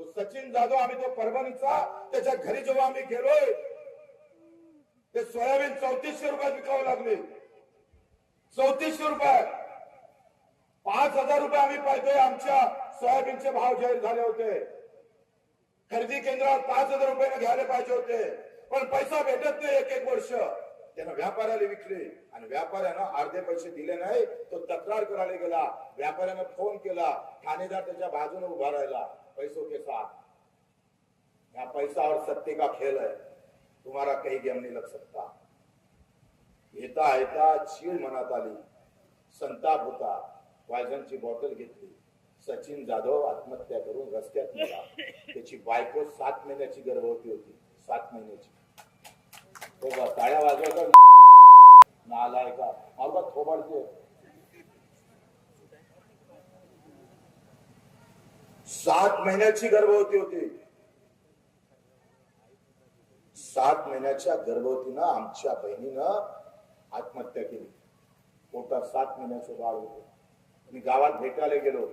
तो सचिन जाधव आम्ही तो परभणीचा त्याच्या घरी जेव्हा आम्ही गेलोय ते सोयाबीन 3400 रुपयात विकावं लागले. 3400 रुपये. 5000 रुपये आम्ही पाहतोय आमच्या सोयाबीनचे भाव जाहीर झाले होते. खरेदी केंद्रात 5000 रुपयाने घ्यायला पाहिजे होते पण पैसा भेटत नाही. एक वर्ष त्यानं व्यापाऱ्याला विकले आणि व्यापाऱ्यानं अर्धे पैसे दिले नाही. तो तक्रार करायला गेला. व्यापाऱ्यानं फोन केला. ठाणेदार त्याच्या बाजूने उभा राहिला. पैसों के साथ यहाँ पैसा और सत्ते का खेल है. तुम्हारा काही गेम नहीं लग सकता. येता येता चीड मनात आली. संताप होता. पॉयझनची बॉटल घेतली. सचिन जाधव आत्महत्या करून रस्त्यात निघाला. त्याची बायको 7 महिन्याची गर्भवती होती. 7 महिन्याची. तो टाळ्या वाजवता नालाय का मला थोबाडते. 7 महिन्याची गर्भवती होती. 7 महिन्याच्या गर्भवतीनं आमच्या बहिणीनं आत्महत्या केली. पोटात 7 महिन्याचं बाळ होतं. मी गावात भेटायला गेलो.